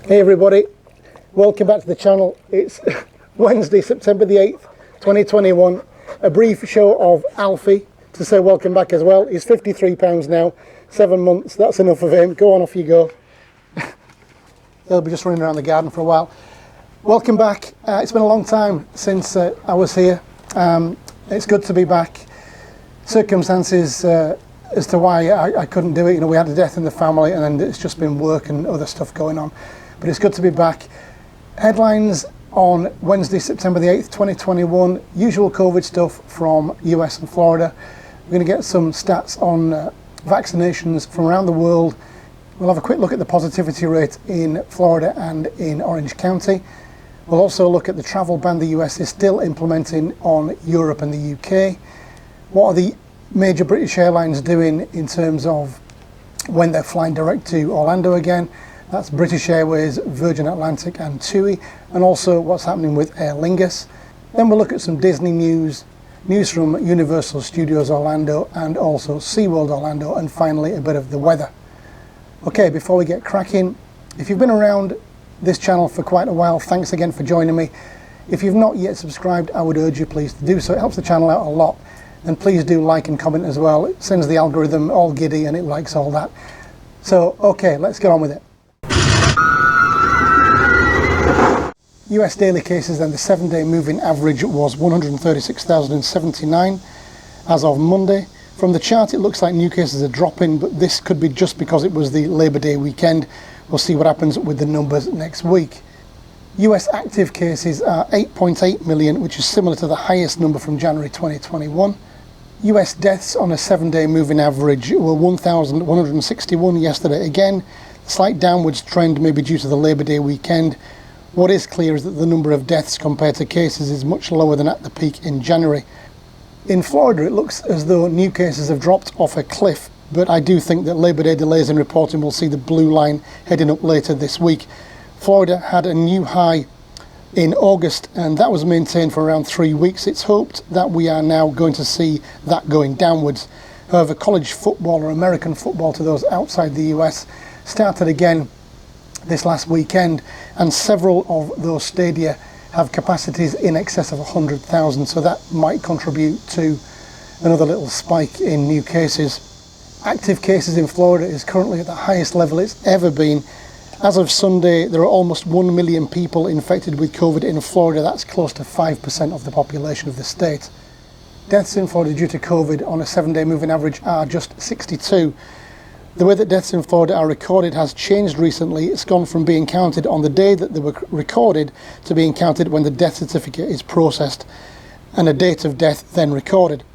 Hey everybody, welcome back to the channel. It's Wednesday, September the 8th, 2021. A brief show of Alfie to say welcome back as well. He's £53 now, 7 months, that's enough of him. Go on, off you go. He'll be just running around the garden for a while. Welcome back. It's been a long time since I was here. It's good to be back. Circumstances as to why I couldn't do it, we had a death in the family and then it's just been work and other stuff going on. But it's good to be back. Headlines on Wednesday, September the 8th, 2021. Usual COVID stuff from US and Florida. We're going to get some stats on vaccinations from around the world. We'll have a quick look at the positivity rate in Florida and in Orange County. We'll also look at the travel ban the US is still implementing on Europe and the UK. What are the major British airlines doing in terms of when they're flying direct to Orlando again? That's British Airways, Virgin Atlantic and TUI, and also what's happening with Aer Lingus. Then we'll look at some Disney news from Universal Studios Orlando and also SeaWorld Orlando, and finally a bit of the weather. Okay, before we get cracking, if you've been around this channel for quite a while, thanks again for joining me. If you've not yet subscribed, I would urge you please to do so. It helps the channel out a lot. And please do like and comment as well. It sends the algorithm all giddy and it likes all that. So, okay, let's get on with it. US daily cases, then the 7-day moving average was 136,079 as of Monday. From the chart, it looks like new cases are dropping, but this could be just because it was the Labor Day weekend. We'll see what happens with the numbers next week. US active cases are 8.8 million, which is similar to the highest number from January 2021. US deaths on a 7-day moving average were 1,161 yesterday. Again, the slight downwards trend may be due to the Labor Day weekend. What is clear is that the number of deaths compared to cases is much lower than at the peak in January. In Florida, it looks as though new cases have dropped off a cliff, but I do think that Labor Day delays in reporting will see the blue line heading up later this week. Florida had a new high in August and that was maintained for around 3 weeks. It's hoped that we are now going to see that going downwards. However, college football, or American football to those outside the US, started again this last weekend, and several of those stadia have capacities in excess of 100,000, so that might contribute to another little spike in new cases. Active cases in Florida is currently at the highest level it's ever been. As of Sunday, there are almost 1 million people infected with COVID in Florida. That's close to 5% of the population of the state. Deaths in Florida due to COVID on a 7-day moving average are just 62. The way that deaths in Florida are recorded has changed recently. It's gone from being counted on the day that they were recorded to being counted when the death certificate is processed and a date of death then recorded.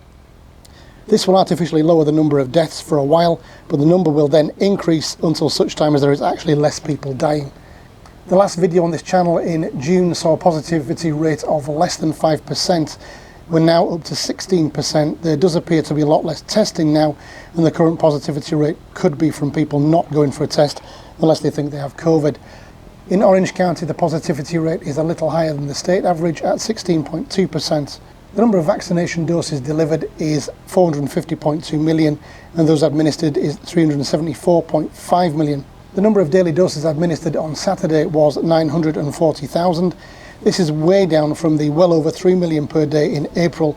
This will artificially lower the number of deaths for a while, but the number will then increase until such time as there is actually less people dying. The last video on this channel in June saw a positivity rate of less than 5%. We're now up to 16%. There does appear to be a lot less testing now, and the current positivity rate could be from people not going for a test unless they think they have COVID. In Orange County, the positivity rate is a little higher than the state average at 16.2%. The number of vaccination doses delivered is 450.2 million, and those administered is 374.5 million. The number of daily doses administered on Saturday was 940,000. This is way down from the well over 3 million per day in April,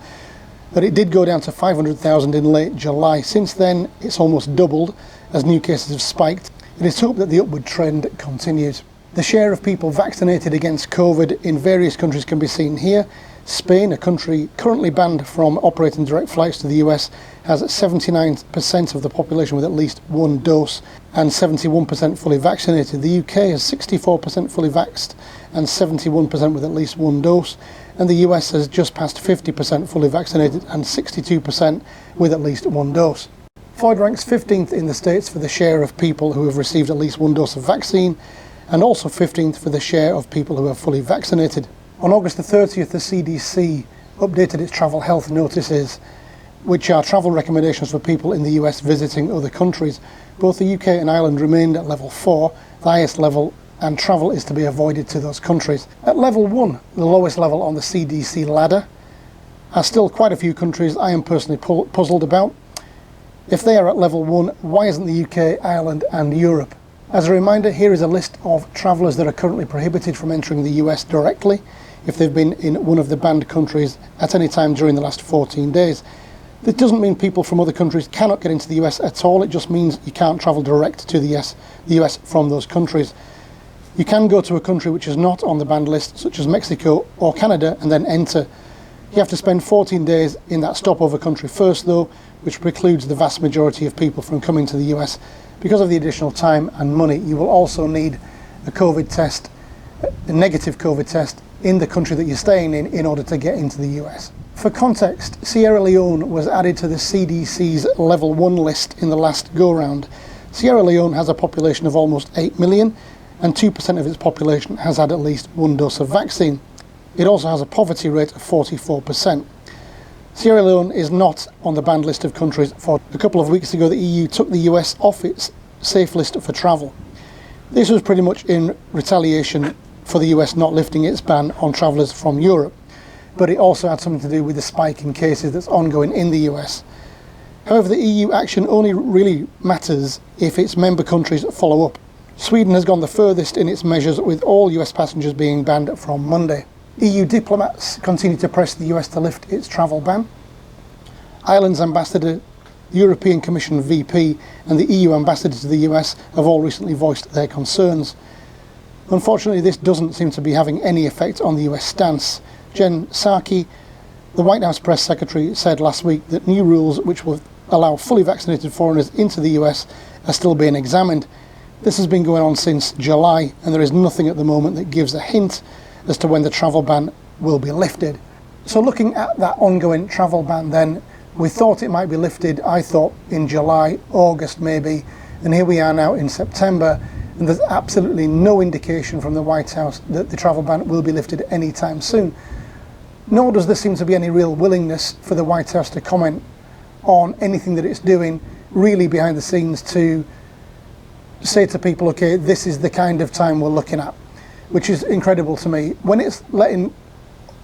but it did go down to 500,000 in late July. Since then, it's almost doubled as new cases have spiked. It is hoped that the upward trend continues. The share of people vaccinated against COVID in various countries can be seen here. Spain, a country currently banned from operating direct flights to the US, has 79% of the population with at least one dose and 71% fully vaccinated. The UK has 64% fully vaxxed and 71% with at least one dose, and the US has just passed 50% fully vaccinated and 62% with at least one dose. Florida ranks 15th in the states for the share of people who have received at least one dose of vaccine, and also 15th for the share of people who are fully vaccinated. On August the 30th, the CDC updated its travel health notices, which are travel recommendations for people in the US visiting other countries. Both the UK and Ireland remained at level 4, the highest level, and travel is to be avoided to those countries. At level 1, the lowest level on the CDC ladder, are still quite a few countries I am personally puzzled about. If they are at level 1, why isn't the UK, Ireland and Europe As a reminder, here is a list of travellers that are currently prohibited from entering the US directly if they've been in one of the banned countries at any time during the last 14 days. This doesn't mean people from other countries cannot get into the US at all, it just means you can't travel direct to the US from those countries. You can go to a country which is not on the banned list, such as Mexico or Canada, and then enter. You have to spend 14 days in that stopover country first though, which precludes the vast majority of people from coming to the US. Because of the additional time and money, you will also need a COVID test, a negative COVID test, in the country that you're staying in order to get into the US. For context, Sierra Leone was added to the CDC's level 1 list in the last go-round. Sierra Leone has a population of almost 8 million, and 2% of its population has had at least one dose of vaccine. It also has a poverty rate of 44%. Sierra Leone is not on the banned list of countries, for a couple of weeks ago the EU took the US off its safe list for travel. This was pretty much in retaliation for the US not lifting its ban on travellers from Europe, but it also had something to do with the spike in cases that's ongoing in the US. However, the EU action only really matters if its member countries follow up. Sweden has gone the furthest in its measures, with all US passengers being banned from Monday. EU diplomats continue to press the US to lift its travel ban. Ireland's ambassador, the European Commission VP and the EU ambassador to the US have all recently voiced their concerns. Unfortunately, this doesn't seem to be having any effect on the US stance. Jen Psaki, the White House press secretary, said last week that new rules which will allow fully vaccinated foreigners into the US are still being examined. This has been going on since July, and there is nothing at the moment that gives a hint as to when the travel ban will be lifted. So looking at that ongoing travel ban then, we thought it might be lifted, I thought, in July, August maybe, and here we are now in September, and there's absolutely no indication from the White House that the travel ban will be lifted anytime soon. Nor does there seem to be any real willingness for the White House to comment on anything that it's doing really behind the scenes to say to people, okay, this is the kind of time we're looking at, which is incredible to me. When it's letting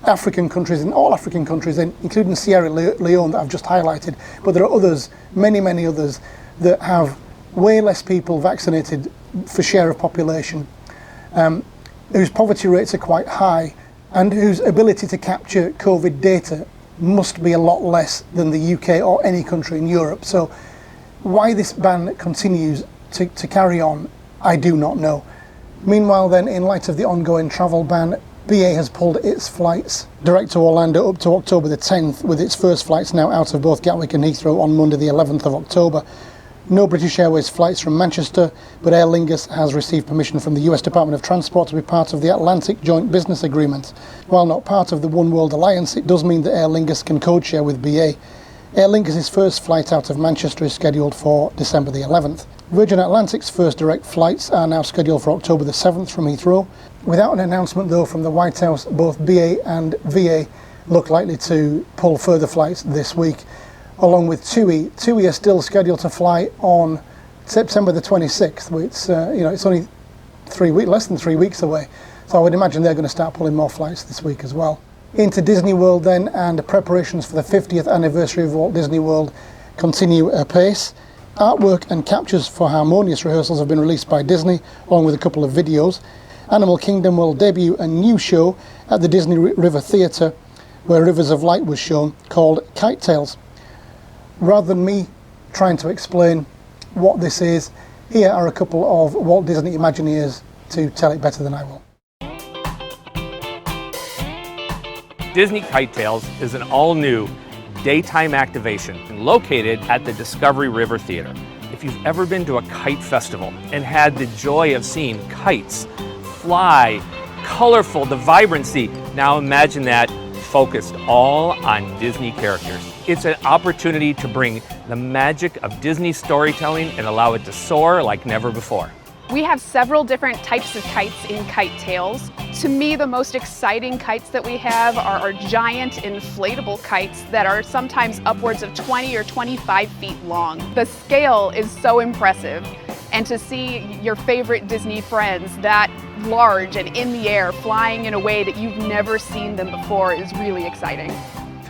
African countries, in all African countries, including Sierra Leone that I've just highlighted, but there are others, many, many others, that have way less people vaccinated for share of population, whose poverty rates are quite high, and whose ability to capture COVID data must be a lot less than the UK or any country in Europe. So why this ban continues to carry on, I do not know. Meanwhile then, in light of the ongoing travel ban, BA has pulled its flights direct to Orlando up to October the 10th, with its first flights now out of both Gatwick and Heathrow on Monday the 11th of October. No British Airways flights from Manchester, but Aer Lingus has received permission from the US Department of Transport to be part of the Atlantic Joint Business Agreement. While not part of the One World Alliance, it does mean that Aer Lingus can code-share with BA. Aer Lingus' first flight out of Manchester is scheduled for December the 11th. Virgin Atlantic's first direct flights are now scheduled for October the 7th from Heathrow. Without an announcement though from the White House, both BA and VA look likely to pull further flights this week, along with TUI. TUI are still scheduled to fly on September the 26th, which it's only less than 3 weeks away. So I would imagine they're going to start pulling more flights this week as well. Into Disney World then, and preparations for the 50th anniversary of Walt Disney World continue apace. Artwork and captures for harmonious rehearsals have been released by Disney, along with a couple of videos. Animal Kingdom will debut a new show at the Disney River Theatre, where Rivers of Light was shown, called Kite Tales. Rather than me trying to explain what this is, here are a couple of Walt Disney Imagineers to tell it better than I will. Disney Kite Tales is an all-new daytime activation located at the Discovery River Theater. If you've ever been to a kite festival and had the joy of seeing kites fly, colorful, the vibrancy, now imagine that focused all on Disney characters. It's an opportunity to bring the magic of Disney storytelling and allow it to soar like never before. We have several different types of kites in Kite Tales. To me, the most exciting kites that we have are our giant inflatable kites that are sometimes upwards of 20 or 25 feet long. The scale is so impressive, and to see your favorite Disney friends that large and in the air flying in a way that you've never seen them before is really exciting.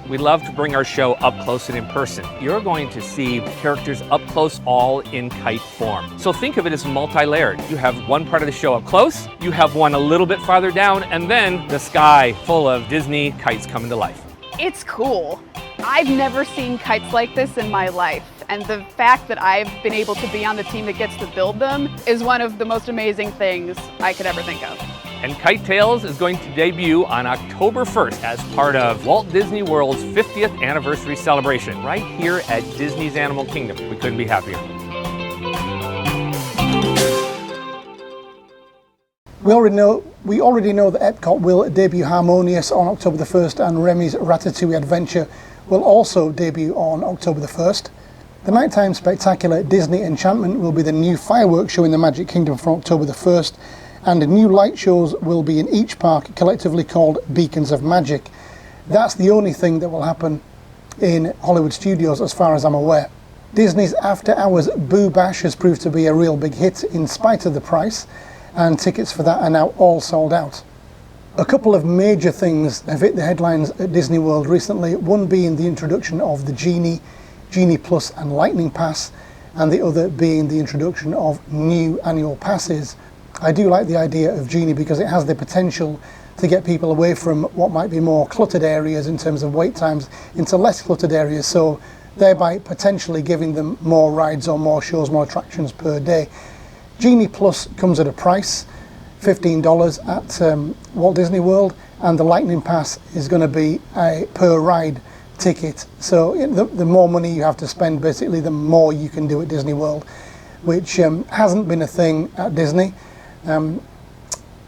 We love to bring our show up close and in person. You're going to see characters up close, all in kite form. So think of it as multi-layered. You have one part of the show up close, you have one a little bit farther down, and then the sky full of Disney kites coming to life. It's cool. I've never seen kites like this in my life, and the fact that I've been able to be on the team that gets to build them is one of the most amazing things I could ever think of. And Kite Tales is going to debut on October 1st as part of Walt Disney World's 50th anniversary celebration right here at Disney's Animal Kingdom. We couldn't be happier. We already know that Epcot will debut Harmonious on October the 1st, and Remy's Ratatouille Adventure will also debut on October the 1st. The nighttime spectacular Disney Enchantment will be the new fireworks show in the Magic Kingdom from October the 1st, and new light shows will be in each park, collectively called Beacons of Magic. That's the only thing that will happen in Hollywood Studios as far as I'm aware. Disney's After Hours Boo Bash has proved to be a real big hit in spite of the price, and tickets for that are now all sold out. A couple of major things have hit the headlines at Disney World recently, one being the introduction of the Genie, Genie Plus and Lightning Pass, and the other being the introduction of new annual passes. I do like the idea of Genie because it has the potential to get people away from what might be more cluttered areas in terms of wait times into less cluttered areas, so thereby potentially giving them more rides or more shows, more attractions per day. Genie Plus comes at a price, $15 at Walt Disney World, and the Lightning Pass is going to be a per ride ticket. So the more money you have to spend, basically, the more you can do at Disney World, which hasn't been a thing at Disney,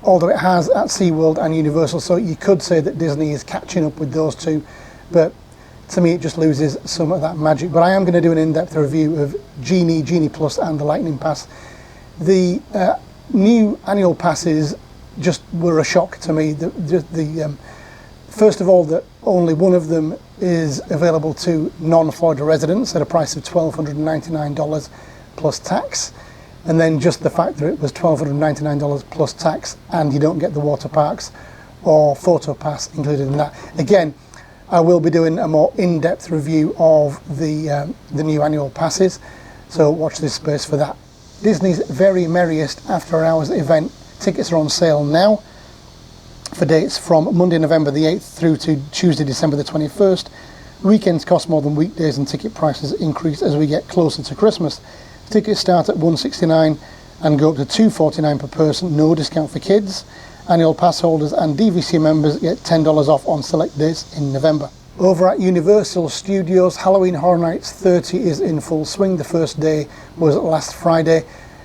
although it has at SeaWorld and Universal. So you could say that Disney is catching up with those two, but to me it just loses some of that magic. But I am going to do an in-depth review of Genie, Genie Plus and the Lightning Pass. The new annual passes just were a shock to me. First of all, that only one of them is available to non-Florida residents at a price of $1,299 plus tax, and then just the fact that it was $1,299 plus tax and you don't get the water parks or photo pass included in that. Again, I will be doing a more in-depth review of the new annual passes, so watch this space for that. Disney's very Merriest After Hours event tickets are on sale now for dates from Monday, November the 8th through to Tuesday, December the 21st. Weekends cost more than weekdays and ticket prices increase as we get closer to Christmas. Tickets start at $169 and go up to $249 per person, no discount for kids. Annual pass holders and DVC members get $10 off on select days in November. Over at Universal Studios, Halloween Horror Nights 30 is in full swing. The first day was last Friday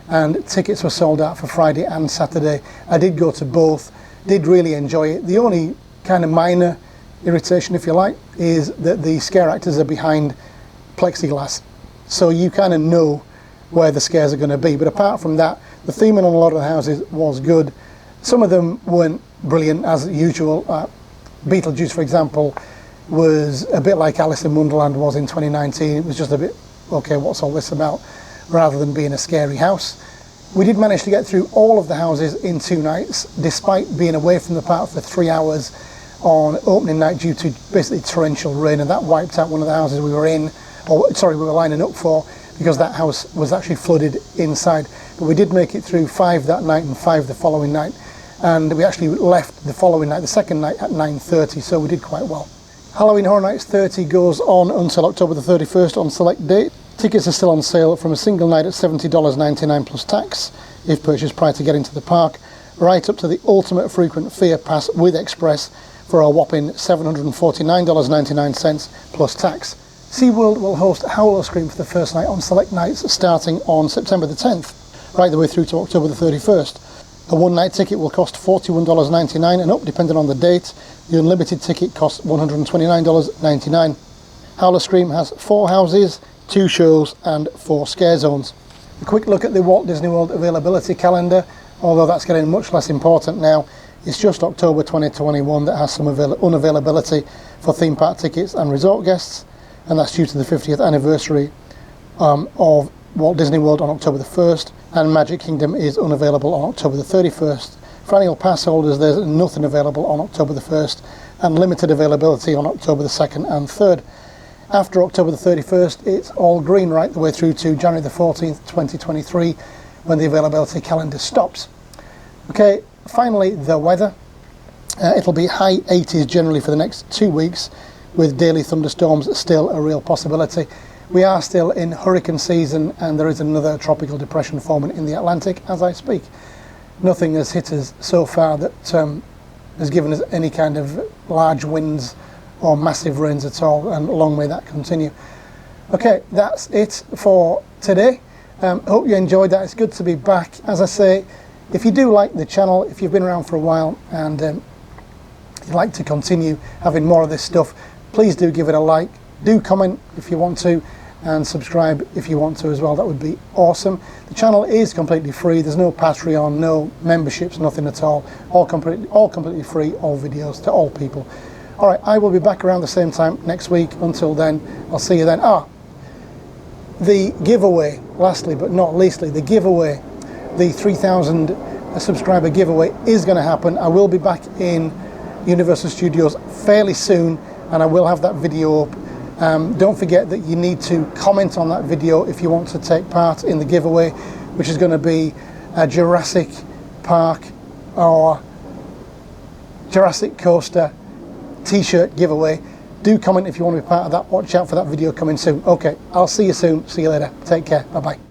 and tickets were sold out for Friday and Saturday. I did go to both, did really enjoy it. The only kind of minor irritation, if you like, is that the scare actors are behind plexiglass, so you kind of know where the scares are going to be. But apart from that, the theming on a lot of the houses was good. Some of them weren't brilliant as usual. Beetlejuice, for example, was a bit like Alice in Wonderland was in 2019. It was just a bit, okay, what's all this about, rather than being a scary house. We did manage to get through all of the houses in 2 nights, despite being away from the park for 3 hours on opening night due to basically torrential rain, and that wiped out one of the houses we were in, or sorry, we were lining up for, because that house was actually flooded inside. But we did make it through 5 that night and 5 the following night, and we actually left the following night, the second night, at 9:30, so we did quite well. Halloween Horror Nights 30 goes on until October the 31st on select date. Tickets are still on sale from a single night at $70.99 plus tax if purchased prior to getting to the park, right up to the Ultimate Frequent Fear Pass with Express for a whopping $749.99 plus tax. SeaWorld will host Howl O Scream for the first night on select nights starting on September the 10th, right the way through to October the 31st. A one-night ticket will cost $41.99 and up, depending on the date. The unlimited ticket costs $129.99. Howl O Scream has 4 houses, 2 shows and 4 scare zones. A quick look at the Walt Disney World availability calendar, although that's getting much less important now. It's just October 2021 that has some unavailability for theme park tickets and resort guests, and that's due to the 50th anniversary of Walt Disney World on October the 1st, and Magic Kingdom is unavailable on October the 31st. For annual pass holders, there's nothing available on October the 1st. and limited availability on October the 2nd and 3rd. After October the 31st, it's all green right the way through to January the 14th, 2023, when the availability calendar stops. Okay, finally, the weather. It'll be high 80s generally for the next 2 weeks, with daily thunderstorms still a real possibility. We are still in hurricane season, and there is another tropical depression forming in the Atlantic as I speak. Nothing has hit us so far that has given us any kind of large winds or massive rains at all, and long may that continue. Okay, that's it for today. Hope you enjoyed that. It's good to be back. As I say, if you do like the channel, if you've been around for a while and you'd like to continue having more of this stuff, please do give it a like, do comment if you want to, and subscribe if you want to as well. That would be awesome. The channel is completely free. There's no Patreon, no memberships, nothing at all. All completely free, all videos to all people. All right, I will be back around the same time next week. Until then, I'll see you then. The giveaway, lastly but not leastly, the giveaway, the 3,000 subscriber giveaway is going to happen. I will be back in Universal Studios fairly soon, and I will have that video up. Don't forget that you need to comment on that video if you want to take part in the giveaway, which is going to be a Jurassic Park or Jurassic Coaster t-shirt giveaway. Do comment if you want to be part of that. Watch out for that video coming soon. Okay, I'll see you soon. See you later. Take care. Bye-bye.